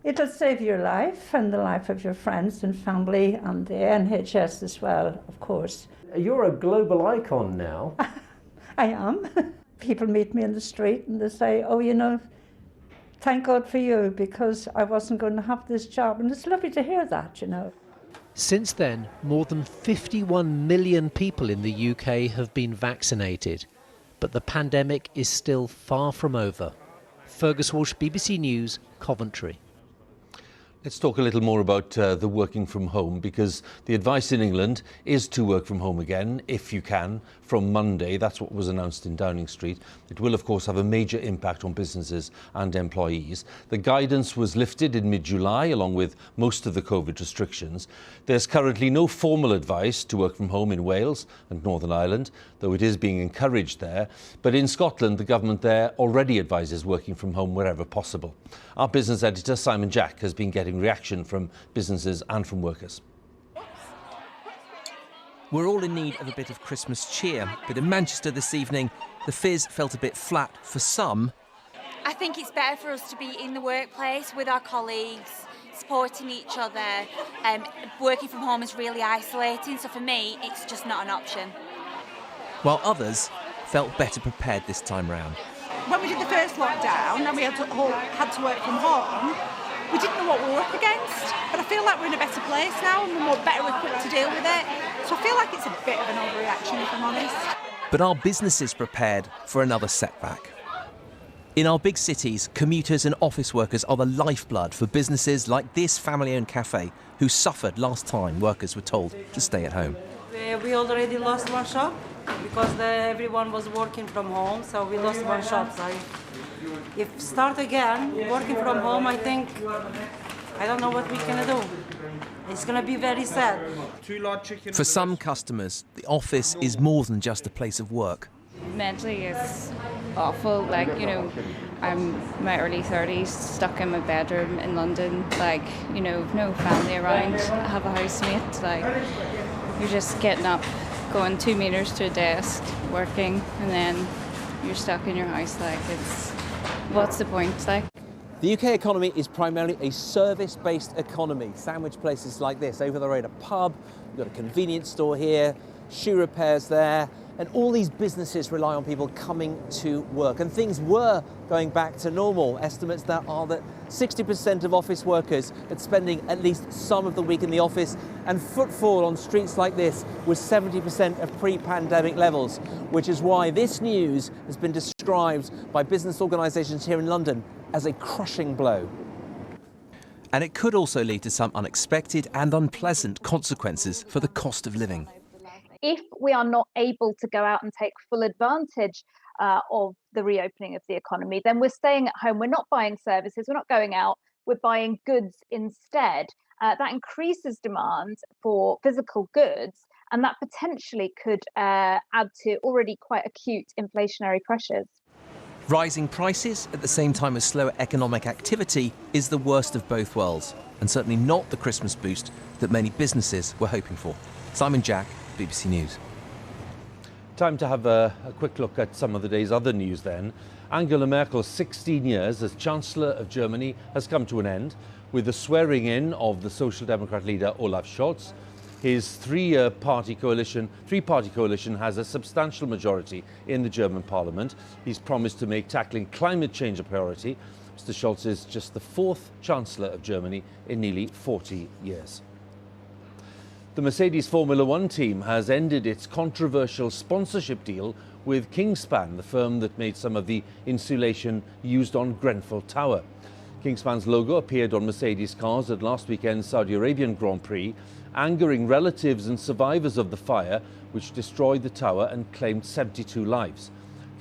it'll save your life and the life of your friends and family and the NHS as well, of course. You're a global icon now. I am. People meet me in the street and they say, oh, you know, thank God for you, because I wasn't going to have this job. And it's lovely to hear that, you know. Since then, more than 51 million people in the UK have been vaccinated. But the pandemic is still far from over. Fergus Walsh, BBC News, Coventry. Let's talk a little more about the working from home, because the advice in England is to work from home again, if you can, from Monday. That's what was announced in Downing Street. It will, of course, have a major impact on businesses and employees. The guidance was lifted in mid-July, along with most of the COVID restrictions. There's currently no formal advice to work from home in Wales and Northern Ireland, though it is being encouraged there. But in Scotland, the government there already advises working from home wherever possible. Our business editor, Simon Jack, has been getting reaction from businesses and from workers. We're all in need of a bit of Christmas cheer, but in Manchester this evening, the fizz felt a bit flat for some. I think it's better for us to be in the workplace with our colleagues, supporting each other. Working from home is really isolating, so for me, it's just not an option. While others felt better prepared this time round. When we did the first lockdown and we had to work from home, we didn't know what we were up against, but I feel like we're in a better place now and we're better equipped to deal with it. So I feel like it's a bit of an overreaction, if I'm honest. But are businesses prepared for another setback? In our big cities, commuters and office workers are the lifeblood for businesses like this family-owned cafe, who suffered last time workers were told to stay at home. We already lost one shop because everyone was working from home, so we lost one shop. So if start again working from home, I think I don't know what we're gonna do. It's gonna be very sad. For some customers, the office is more than just a place of work. Mentally, it's awful. Like, you know, I'm in my early 30s, stuck in my bedroom in London. Like, you know, no family around. I have a housemate. Like, you're just getting up, going 2 meters to a desk, working, and then you're stuck in your house. Like, it's, what's the point? Like, the UK economy is primarily a service-based economy. Sandwich places like this, over the road a pub, we've got a convenience store here, shoe repairs there, and all these businesses rely on people coming to work. And things were going back to normal. Estimates that are that 60% of office workers are spending at least some of the week in the office, and footfall on streets like this was 70% of pre-pandemic levels, which is why this news has been described by business organisations here in London as a crushing blow. And it could also lead to some unexpected and unpleasant consequences for the cost of living. If we are not able to go out and take full advantage of the reopening of the economy, then we're staying at home. We're not buying services, we're not going out, we're buying goods instead. That increases demand for physical goods, and that potentially could add to already quite acute inflationary pressures. Rising prices at the same time as slower economic activity is the worst of both worlds, and certainly not the Christmas boost that many businesses were hoping for. Simon Jack, BBC News. Time to have a quick look at some of the day's other news then. Angela Merkel's 16 years as Chancellor of Germany has come to an end with the swearing in of the Social Democrat leader Olaf Scholz. His three-party coalition has a substantial majority in the German parliament. He's promised to make tackling climate change a priority. Mr. Scholz is just the fourth Chancellor of Germany in nearly 40 years. The Mercedes Formula One team has ended its controversial sponsorship deal with Kingspan, the firm that made some of the insulation used on Grenfell Tower. Kingspan's logo appeared on Mercedes cars at last weekend's Saudi Arabian Grand Prix, angering relatives and survivors of the fire, which destroyed the tower and claimed 72 lives.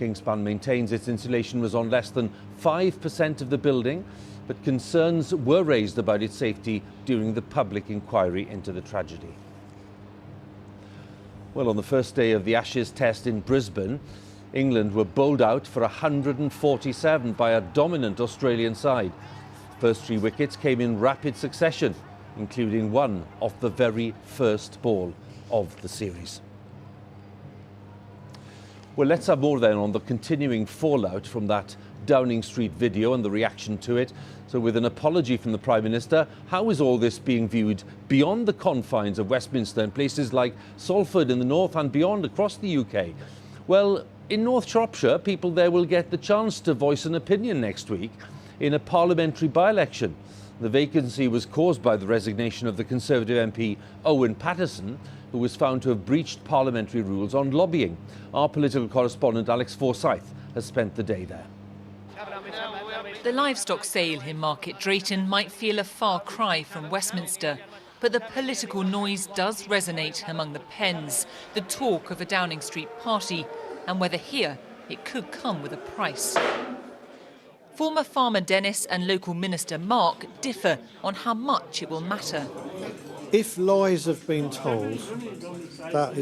Kingspan maintains its insulation was on less than 5% of the building, but concerns were raised about its safety during the public inquiry into the tragedy. Well, on the first day of the Ashes test in Brisbane, England were bowled out for 147 by a dominant Australian side. First 3 wickets came in rapid succession, including one off the very first ball of the series. Well, let's have more then on the continuing fallout from that Downing Street video and the reaction to it. So with an apology from the Prime Minister, how is all this being viewed beyond the confines of Westminster and places like Salford in the north and beyond across the UK? Well, in North Shropshire, people there will get the chance to voice an opinion next week in a parliamentary by-election. The vacancy was caused by the resignation of the Conservative MP Owen Paterson, who was found to have breached parliamentary rules on lobbying. Our political correspondent Alex Forsyth has spent the day there. The livestock sale in Market Drayton might feel a far cry from Westminster, but the political noise does resonate among the pens, the talk of a Downing Street party, and whether here it could come with a price. Former farmer Dennis and local minister Mark differ on how much it will matter. If lies have been told, that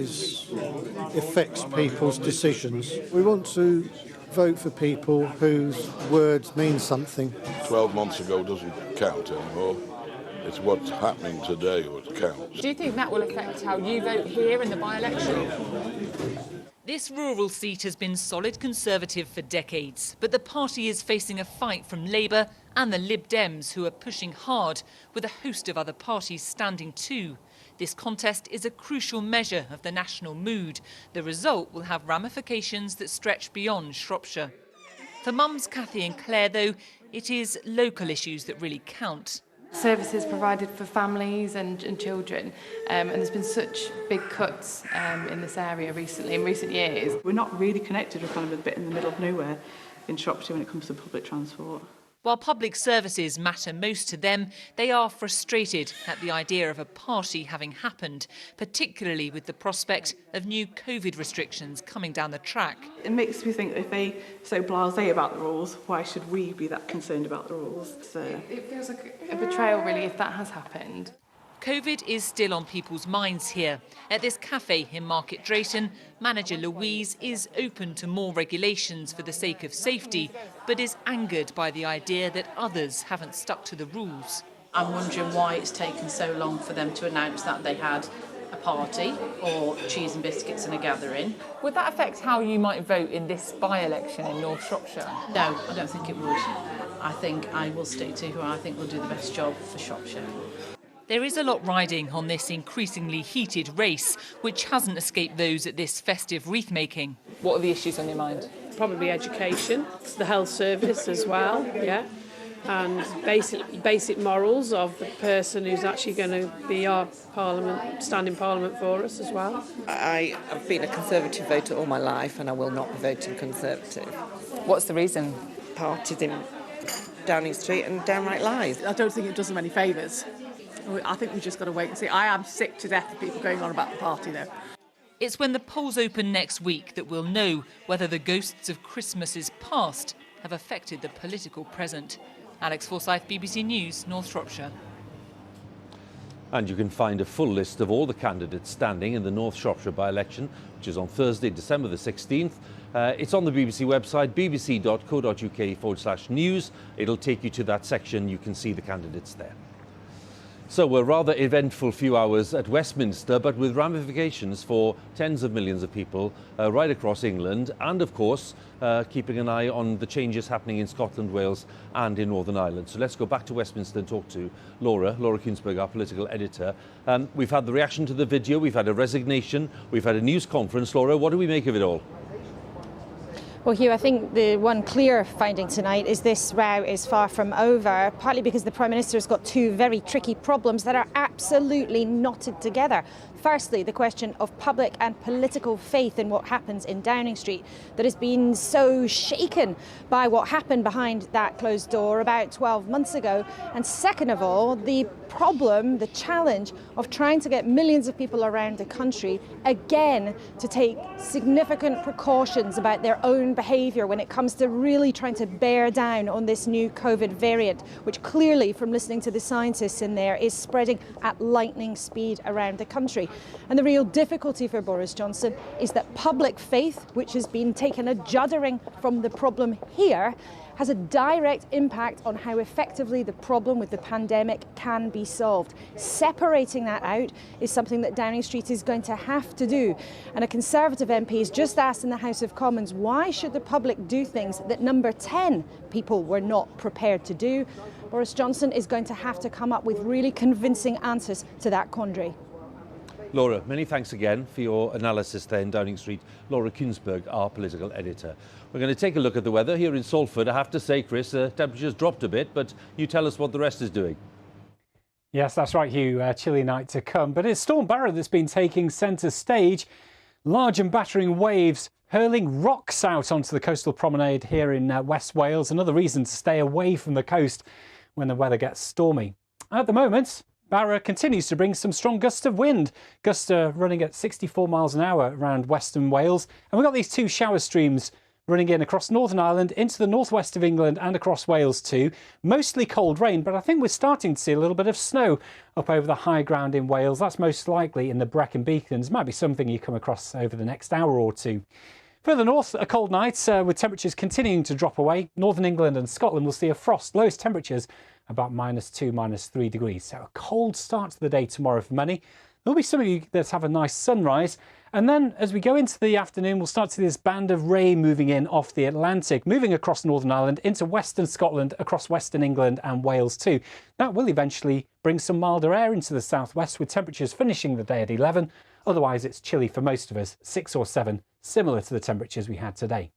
affects people's decisions. We want to vote for people whose words mean something. 12 months ago doesn't count anymore. It's what's happening today what counts. Do you think that will affect how you vote here in the by-election? This rural seat has been solid Conservative for decades, but the party is facing a fight from Labour and the Lib Dems, who are pushing hard, with a host of other parties standing too. This contest is a crucial measure of the national mood. The result will have ramifications that stretch beyond Shropshire. For mums Cathy and Claire, though, it is local issues that really count. Services provided for families and children, and there's been such big cuts in this area recently, in recent years. We're not really connected, we're kind of a bit in the middle of nowhere in Shropshire when it comes to public transport. While public services matter most to them, they are frustrated at the idea of a party having happened, particularly with the prospect of new COVID restrictions coming down the track. It makes me think, if they're so blasé about the rules, why should we be that concerned about the rules? So it feels like a betrayal, really, if that has happened. COVID is still on people's minds here. At this cafe in Market Drayton, manager Louise is open to more regulations for the sake of safety, but is angered by the idea that others haven't stuck to the rules. I'm wondering why it's taken so long for them to announce that they had a party or cheese and biscuits and a gathering. Would that affect how you might vote in this by-election in North Shropshire? No, I don't think it would. I think I will stick to who I think will do the best job for Shropshire. There is a lot riding on this increasingly heated race, which hasn't escaped those at this festive wreath-making. What are the issues on your mind? Probably education, the health service as well, yeah, and basic morals of the person who's actually going to be our standing parliament for us as well. I have been a Conservative voter all my life and I will not be voting Conservative. What's the reason? Parties in Downing Street and downright lies. I don't think it does them any favours. I think we've just got to wait and see. I am sick to death of people going on about the party, though. It's when the polls open next week that we'll know whether the ghosts of Christmases past have affected the political present. Alex Forsyth, BBC News, North Shropshire. And you can find a full list of all the candidates standing in the North Shropshire by-election, which is on Thursday, December the 16th. It's on the BBC website, bbc.co.uk/news. It'll take you to that section. You can see the candidates there. So a rather eventful few hours at Westminster, but with ramifications for tens of millions of people right across England, and of course keeping an eye on the changes happening in Scotland, Wales and in Northern Ireland. So let's go back to Westminster and talk to Laura Kuensberg, our political editor. We've had the reaction to the video, we've had a resignation, we've had a news conference. Laura, what do we make of it all? Well, Huw, I think the one clear finding tonight is this row is far from over, partly because the Prime Minister has got two very tricky problems that are absolutely knotted together. Firstly, the question of public and political faith in what happens in Downing Street that has been so shaken by what happened behind that closed door about 12 months ago. And second of all, the problem, the challenge of trying to get millions of people around the country again to take significant precautions about their own behaviour when it comes to really trying to bear down on this new COVID variant, which clearly, from listening to the scientists in there, is spreading at lightning speed around the country. And the real difficulty for Boris Johnson is that public faith, which has been taken a juddering from the problem here, has a direct impact on how effectively the problem with the pandemic can be solved. Separating that out is something that Downing Street is going to have to do. And a Conservative MP has just asked in the House of Commons, why should the public do things that number 10 people were not prepared to do? Boris Johnson is going to have to come up with really convincing answers to that quandary. Laura, many thanks again for your analysis there in Downing Street. Laura Kuensberg, our political editor. We're going to take a look at the weather here in Salford. I have to say, Chris, temperatures dropped a bit, but you tell us what the rest is doing. Yes, that's right, Huw. Chilly night to come. But it's Storm Barrow that's been taking centre stage. Large and battering waves hurling rocks out onto the coastal promenade here in West Wales. Another reason to stay away from the coast when the weather gets stormy. At the moment, Barra continues to bring some strong gusts of wind. Gusts are running at 64 miles an hour around western Wales. And we've got these two shower streams running in across Northern Ireland, into the northwest of England and across Wales too. Mostly cold rain, but I think we're starting to see a little bit of snow up over the high ground in Wales. That's most likely in the Brecon Beacons. Might be something you come across over the next hour or two. Further north, a cold night with temperatures continuing to drop away. Northern England and Scotland will see a frost. Lowest temperatures about -2, -3 degrees. So a cold start to the day tomorrow for many. There'll be some of you that have a nice sunrise. And then as we go into the afternoon, we'll start to see this band of rain moving in off the Atlantic, moving across Northern Ireland into western Scotland, across western England and Wales too. That will eventually bring some milder air into the southwest, with temperatures finishing the day at 11. Otherwise, it's chilly for most of us, 6 or 7, similar to the temperatures we had today.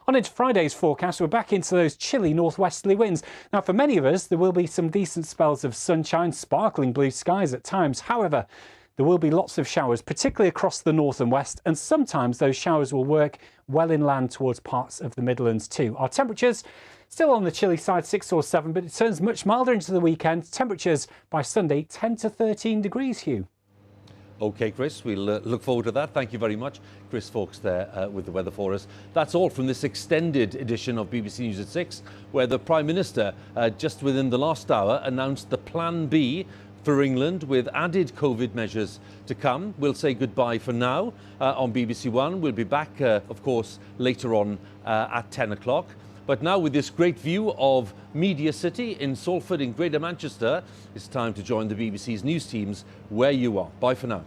On into Friday's forecast, we're back into those chilly northwesterly winds. Now, for many of us, there will be some decent spells of sunshine, sparkling blue skies at times. However, there will be lots of showers, particularly across the north and west, and sometimes those showers will work well inland towards parts of the Midlands too. Our temperatures still on the chilly side, 6 or 7, but it turns much milder into the weekend. Temperatures by Sunday, 10 to 13 degrees, Huw. OK, Chris, we'll look forward to that. Thank you very much. Chris Fawkes there with the weather for us. That's all from this extended edition of BBC News at 6, where the Prime Minister, just within the last hour, announced the Plan B for England, with added COVID measures to come. We'll say goodbye for now on BBC One. We'll be back, of course, later on at 10 o'clock. But now, with this great view of Media City in Salford in Greater Manchester, it's time to join the BBC's news teams where you are. Bye for now.